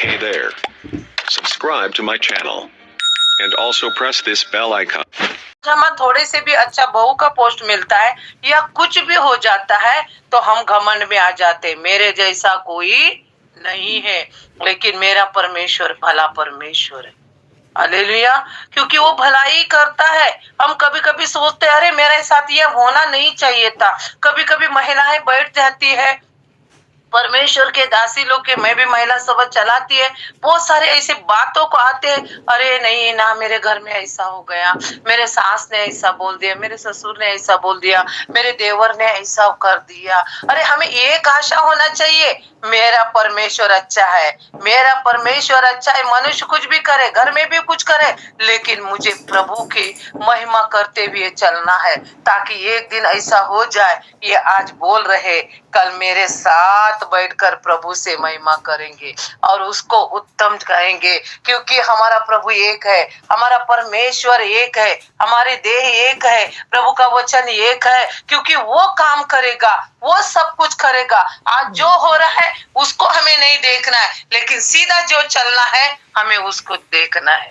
Hey there. Subscribe to my channel. And also press this bell icon. हमें थोड़े से भी अच्छा बहू का पोस्ट मिलता है या कुछ भी हो जाता है तो हम घमंड में आ जाते, मेरे जैसा कोई नहीं है। लेकिन मेरा परमेश्वर भला परमेश्वर है, हालेलुया। क्योंकि वो भलाई करता है। हम कभी कभी सोचते हैं अरे मेरे साथ ये होना नहीं चाहिए था। कभी कभी महिलाएं बैठ जाती है, परमेश्वर के दासी लोग के, मैं भी महिला सभा चलाती है, बहुत सारे ऐसे बातों को आते हैं, अरे नहीं ना मेरे घर में ऐसा हो गया, मेरे सास ने ऐसा बोल दिया, मेरे ससुर ने ऐसा बोल दिया, मेरे देवर ने ऐसा कर दिया। अरे हमें एक आशा होना चाहिए, मेरा परमेश्वर अच्छा है, मेरा परमेश्वर अच्छा है। मनुष्य कुछ भी करे, घर में भी कुछ करे, लेकिन मुझे प्रभु की महिमा करते हुए चलना है, ताकि एक दिन ऐसा हो जाए ये आज बोल रहे कल मेरे साथ बैठकर प्रभु से महिमा करेंगे और उसको उत्तम कहेंगे। क्योंकि हमारा प्रभु एक है, हमारा परमेश्वर एक है, हमारे देह एक है, प्रभु का वचन एक है। क्योंकि वो काम करेगा, वो सब कुछ करेगा। आज जो हो रहा है उसको हमें नहीं देखना है, लेकिन सीधा जो चलना है हमें उसको देखना है।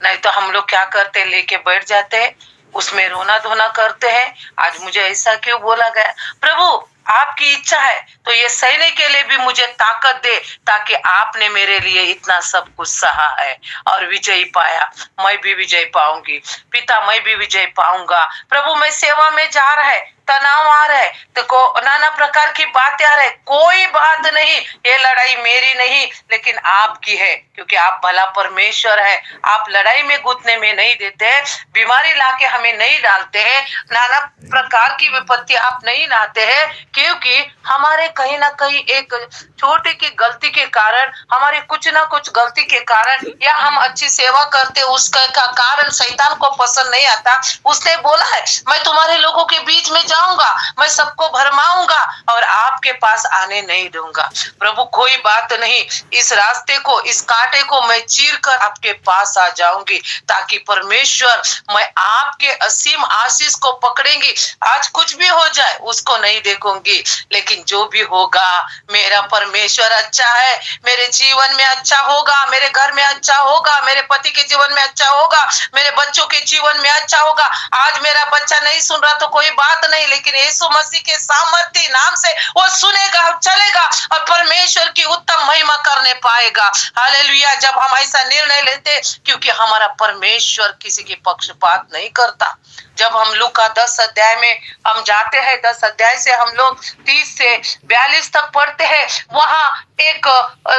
नहीं तो हम लोग क्या करते, लेके बैठ जाते हैं, उसमें रोना धोना करते हैं। आज मुझे ऐसा क्यों बोला गया, प्रभु आपकी इच्छा है तो ये सहने के लिए भी मुझे ताकत दे, ताकि आपने मेरे लिए इतना सब कुछ सहा है और विजय पाया, मैं भी विजय पाऊंगी। पिता मैं भी विजय पाऊंगा। प्रभु मैं सेवा में जा रहा है, तनाव आ रहा है, तो नाना प्रकार की बातें आ रहे, कोई बात नहीं, ये लड़ाई मेरी नहीं लेकिन आपकी है। क्योंकि आप भला परमेश्वर है, आप लड़ाई में घुटने में नहीं देते, बीमारी लाके हमें नहीं डालते हैं, नाना प्रकार की विपत्ति आप नहीं लाते हैं। क्योंकि हमारे कहीं ना कहीं एक छोटे की गलती के कारण, हमारे कुछ ना कुछ गलती के कारण, या हम अच्छी सेवा करते उसका कारण शैतान को पसंद नहीं आता। उसने बोला है मैं तुम्हारे लोगों के बीच में जाऊंगा, मैं सबको भरमाऊंगा और आपके पास आने नहीं दूंगा। प्रभु कोई बात नहीं, इस रास्ते को, इस कांटे को मैं चीर कर आपके पास आ जाऊंगी, ताकि परमेश्वर मैं आपके असीम आशीष को पकड़ेंगी। आज कुछ भी हो जाए उसको नहीं देखूंगी, लेकिन जो भी होगा मेरा परमेश्वर अच्छा है, मेरे जीवन में अच्छा होगा, मेरे घर में अच्छा होगा, मेरे पति के जीवन में अच्छा होगा, मेरे बच्चों के जीवन में अच्छा होगा। आज मेरा बच्चा नहीं सुन रहा तो कोई बात नहीं, लेकिन यीशु मसीह के सामर्थ्य नाम से वो सुनेगा, चलेगा और परमेश्वर की उत्तम महिमा करने पाएगा। हालेलुया। जब हम ऐसा निर्णय लेते, क्योंकि हमारा परमेश्वर किसी के पक्षपात नहीं करता। जब हम लूका 10 अध्याय में हम जाते हैं, 10 अध्याय से हम लोग 30 से 42 तक पढ़ते हैं, वहां एक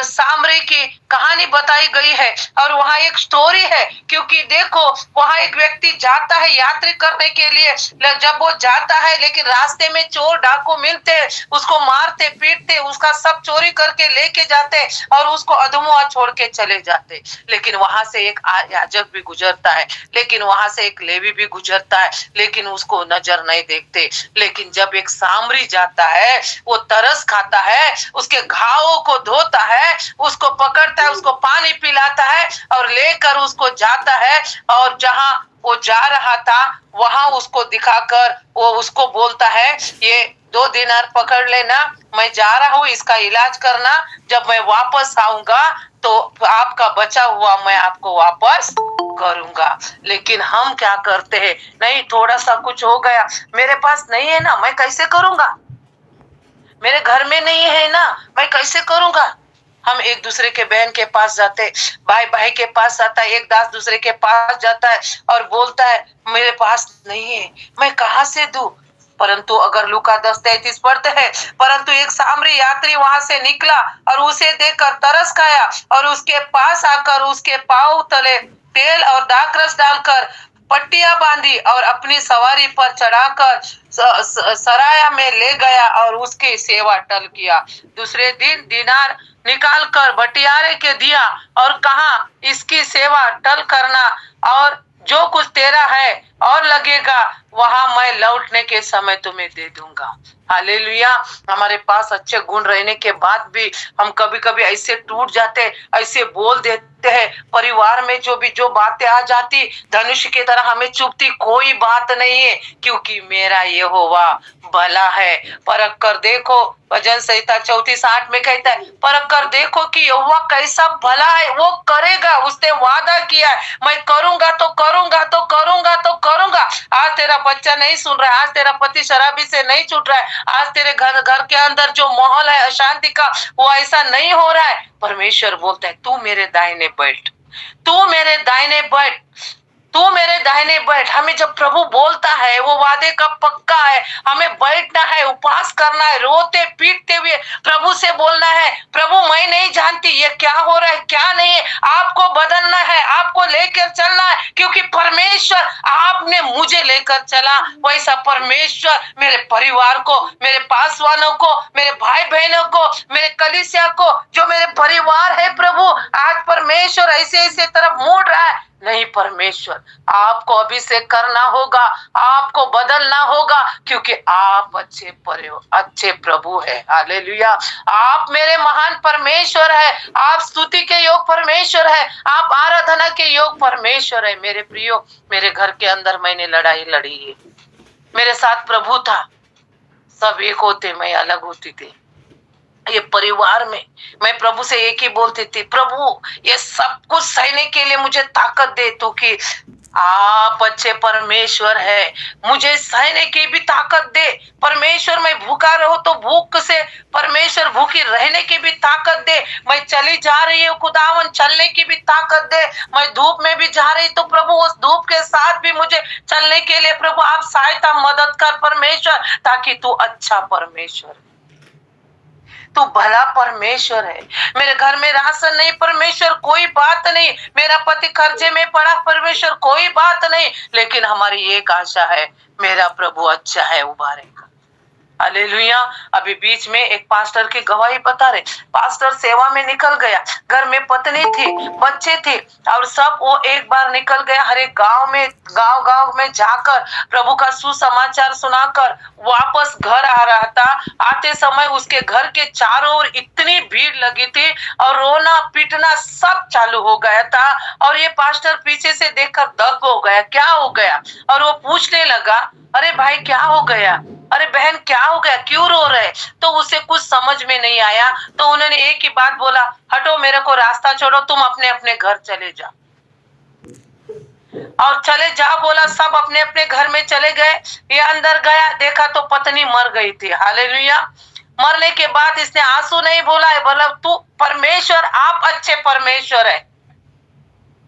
सामरी की कहानी बताई गई है और वहां एक स्टोरी है। क्योंकि देखो वहां एक व्यक्ति जाता है यात्रा करने के लिए, जब वो जाता है लेकिन रास्ते में चोर डाकू मिलते, उसको मारते पीटते, उसका सब चोरी करके लेके जाते और उसको अधमुआ छोड़ के चले जाते। लेकिन वहां से एक याजक भी गुजरता है, लेकिन वहां से एक लेवी भी गुजरता है, लेकिन उसको नजर नहीं देखते। लेकिन जब एक सामरी जाता है, वो तरस खाता है, उसके घावों को धोता है, उसको पकड़ता है, उसको पानी पिलाता है और लेकर उसको जाता है, और जहां वो जा रहा था वहां उसको दिखाकर वो उसको बोलता है ये 2 दिनार पकड़ लेना, मैं जा रहा हूँ, इसका इलाज करना, जब मैं वापस आऊंगा तो आपका बचा हुआ मैं आपको वापस करूंगा। लेकिन हम क्या करते हैं, नहीं थोड़ा सा कुछ हो गया, मेरे पास नहीं है ना, मैं कैसे करूंगा, मेरे घर में नहीं है ना, मैं कैसे करूंगा। हम एक दूसरे के बहन के पास जाते, भाई भाई के पास आता है, एक दास दूसरे के पास जाता है और बोलता है मेरे पास नहीं है, मैं कहां से दूं। परंतु अगर लूका 10:33 पढ़ते हैं, परंतु एक सामरी यात्री वहां से निकला और उसे देखकर तरस खाया और उसके पास आकर उसके पांव तले तेल और दाखरस डालकर पट्टियां बांधी और अपनी सवारी पर चढ़ाकर सराया में ले गया और उसकी सेवा टल किया। दूसरे दिन दिनार निकाल कर बटियारे के दिया और कहा इसकी सेवा टल करना और जो कुछ तेरा है और लगेगा, वहां मैं लौटने के समय तुम्हें दे दूंगा। हालेलुया। हमारे पास अच्छे गुण रहने के बाद भी हम कभी कभी ऐसे टूट जाते, ऐसे बोल देते हैं, परिवार में जो बातें आ जाती, धनुष की तरह हमें चुभती, कोई बात नहीं है, क्योंकि मेरा यहोवा भला है। परख कर देखो, भजन संहिता 34:8 में कहता है, परख कर देखो कि यहोवा कैसा भला है, वो करेगा, उसने वादा किया है, मैं करूंगा तो करूंगा तो करूंगा तो करूंगा। आज तेरा बच्चा नहीं सुन रहा है, आज तेरा पति शराबी से नहीं छूट रहा है, आज तेरे घर के अंदर जो माहौल है अशांति का, वो ऐसा नहीं हो रहा है। परमेश्वर बोलता है, तू मेरे दाहिने बैठ, तू मेरे दाहिने बैठ, तू मेरे दाहिने बैठ। हमें जब प्रभु बोलता है, वो वादे का पक्का है, हमें बैठना है, उपवास करना है, रोते पीटते हुए प्रभु से बोलना है, प्रभु मैं नहीं जानती ये क्या हो रहा है, क्या नहीं है, आपको बदलना है, आपको लेकर चलना है, क्योंकि परमेश्वर आपने मुझे लेकर चला, वैसा परमेश्वर मेरे परिवार को, मेरे पास वालों को, मेरे भाई बहनों को, मेरे कलीसिया को, जो मेरे परिवार है, प्रभु आज परमेश्वर ऐसे ऐसे तरफ मोड़ रहा है। नहीं, परमेश्वर आपको अभिषेक करना होगा, आपको बदलना होगा, क्योंकि आप अच्छे प्रभु है। हालेलुया। आप मेरे महान परमेश्वर है, आप स्तुति के योग परमेश्वर है, आप आराधना के योग परमेश्वर है। मेरे प्रियो, मेरे घर के अंदर मैंने लड़ाई लड़ी है, मेरे साथ प्रभु था, सब एक होते, मैं अलग होती थी। ये परिवार में मैं प्रभु से एक ही बोलती थी, प्रभु ये सब कुछ सहने के लिए मुझे ताकत दे, तो कि आप अच्छे परमेश्वर है, मुझे सहने की भी ताकत दे। परमेश्वर मैं भूखा रहूं तो भूख से परमेश्वर भूखी रहने की भी ताकत दे। मैं चली जा रही हूँ खुदावन, चलने की भी ताकत दे। मैं धूप में भी जा रही तो प्रभु उस धूप के साथ भी मुझे चलने के लिए प्रभु आप सहायता मदद कर परमेश्वर, ताकि तू अच्छा परमेश्वर, तू भला परमेश्वर है। मेरे घर में राशन नहीं परमेश्वर, कोई बात नहीं, मेरा पति कर्जे में पड़ा परमेश्वर, कोई बात नहीं, लेकिन हमारी एक आशा है, मेरा प्रभु अच्छा है, उबारेगा। हालेलुया। अभी बीच में एक पास्टर की गवाही बता रहे, पास्टर सेवा में निकल गया, घर में पत्नी थी, बच्चे थे, और सब वो एक बार निकल गया, हर एक गांव में जाकर प्रभु का सुसमाचार सुनाकर वापस घर आ रहा था। आते समय उसके घर के चारों ओर इतनी भीड़ लगी थी और रोना पीटना सब चालू हो गया था, और ये पास्टर पीछे से देखकर दंग हो गया, क्या हो गया, और वो पूछने लगा, अरे भाई क्या हो गया, अरे बहन क्या हो गया, क्यों रो रहे? तो उसे कुछ समझ में नहीं आया, तो उन्होंने एक ही बात बोला, हटो मेरे को रास्ता छोड़ो, तुम अपने अपने घर चले जाओ। और चले जा बोला, सब अपने अपने घर में चले गए। ये अंदर गया, देखा तो पत्नी मर गई थी। हालेलुया। मरने के बाद इसने आंसू नहीं बोला है, बोला तू परमेश्वर, आप अच्छे परमेश्वर है,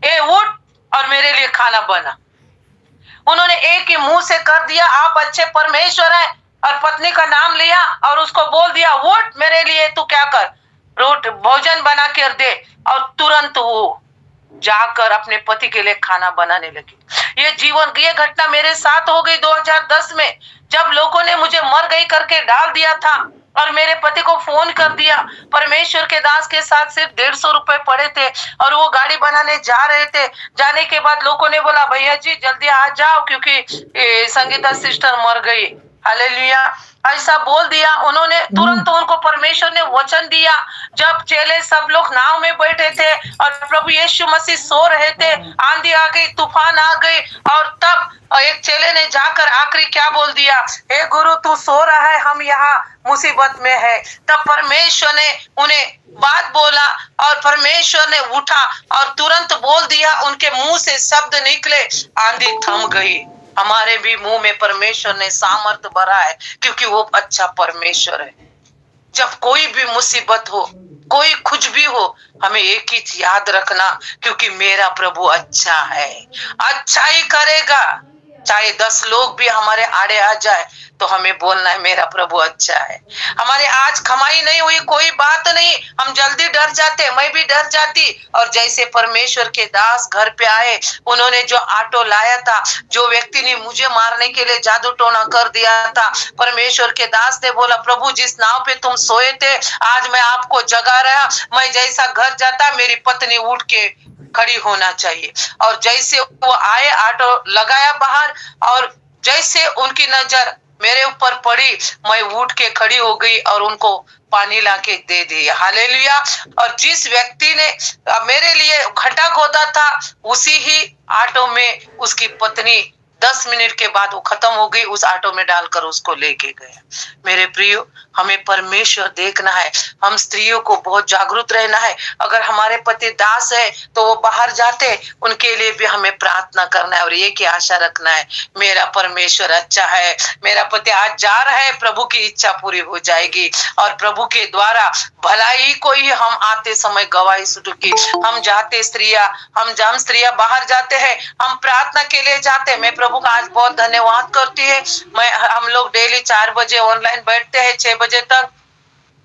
ए उठ और मेरे लिए खाना बना। उन्होंने एक ही मुंह से कर दिया, आप अच्छे परमेश्वर है, और पत्नी का नाम लिया और उसको बोल दिया, उठ मेरे लिए तू क्या कर, रोट भोजन बना कर दे। और तुरंत वो जाकर अपने पति के लिए खाना बनाने लगी। ये घटना मेरे साथ हो गई 2010 में, जब लोगों ने मुझे मर गई करके डाल दिया था और मेरे पति को फोन कर दिया। परमेश्वर के दास के साथ सिर्फ 150 रुपए पड़े थे और वो गाड़ी बनाने जा रहे थे। जाने के बाद लोगों ने बोला, भैया जी जल्दी आ जाओ क्योंकि संगीता सिस्टर मर गई। हालेलुया। ऐसा बोल दिया उन्होंने। तुरंत उनको परमेश्वर ने वचन दिया। जब चेले सब लोग नाव में बैठे थे और प्रभु यीशु मसीह सो रहे थे, आंधी आ गई, तूफान आ गई, और तब एक चेले ने जाकर आखिरी क्या बोल दिया, हे गुरु तू सो रहा है, हम यहाँ मुसीबत में है। तब परमेश्वर ने उन्हें बात बोला और परमेश्वर ने उठा और तुरंत बोल दिया, उनके मुंह से शब्द निकले, आंधी थम गई। हमारे भी मुंह में परमेश्वर ने सामर्थ भरा है, क्योंकि वो अच्छा परमेश्वर है। जब कोई भी मुसीबत हो, कोई कुछ भी हो, हमें एक ही याद रखना, क्योंकि मेरा प्रभु अच्छा है, अच्छा ही करेगा। चाहे 10 लोग भी हमारे आड़े आ जाए तो हमें बोलना है, मेरा प्रभु अच्छा है। हमारे आज कमाई नहीं हुई, कोई बात नहीं, हम जल्दी डर जाते, मैं भी डर जाती। और जैसे परमेश्वर के दास घर पे आए, उन्होंने जो ऑटो लाया था, जो व्यक्ति ने मुझे मारने के लिए जादू टोना कर दिया था, परमेश्वर के दास ने बोला, प्रभु जिस नाव पे तुम सोए थे, आज मैं आपको जगा रहा, मैं जैसा घर जाता मेरी पत्नी उठ के खड़ी होना चाहिए। और जैसे वो आए, ऑटो लगाया बाहर, और जैसे उनकी नजर मेरे ऊपर पड़ी, मैं उठ के खड़ी हो गई और उनको पानी लाके दे दिया। हालेलुया। और जिस व्यक्ति ने मेरे लिए खड्डा खोदा था, उसी ही ऑटो में उसकी पत्नी 10 मिनट के बाद वो खत्म हो गई, उस ऑटो में डालकर उसको लेके गया। मेरे प्रियो, हमें परमेश्वर देखना है। हम स्त्रियों को बहुत जागरूक रहना है। अगर हमारे पति दास है तो वो बाहर जाते, उनके लिए भी हमें प्रार्थना करना है और एक ही आशा रखना है, मेरा परमेश्वर अच्छा है, मेरा पति आज जा रहा है, प्रभु की इच्छा पूरी हो जाएगी और प्रभु के द्वारा भलाई को ही हम आते समय गवाही सुटुकी। हम स्त्रियां बाहर जाते हैं, हम प्रार्थना के लिए जाते हैं। मैं प्रभु का आज बहुत धन्यवाद करती है। हम लोग डेली 4 बजे ऑनलाइन बैठते हैं, 6 बजे तक।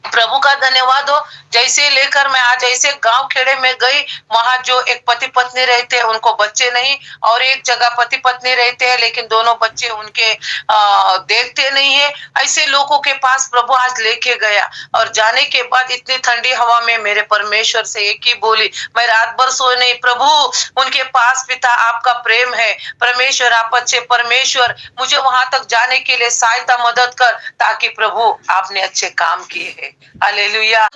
प्रभु का धन्यवाद हो। जैसे लेकर मैं आज ऐसे गांव खेड़े में गई, वहां जो एक पति पत्नी रहते हैं, उनको बच्चे नहीं, और एक जगह पति पत्नी रहते हैं लेकिन दोनों बच्चे उनके देखते नहीं है। ऐसे लोगों के पास प्रभु आज लेके गया और जाने के बाद इतनी ठंडी हवा में मेरे परमेश्वर से एक ही बोली, मैं रात भर सोए नहीं, प्रभु उनके पास पिता आपका प्रेम है, परमेश्वर आप अच्छे परमेश्वर, मुझे वहां तक जाने के लिए सहायता मदद कर, ताकि प्रभु आपने अच्छे काम किए हैं। हालेलुया।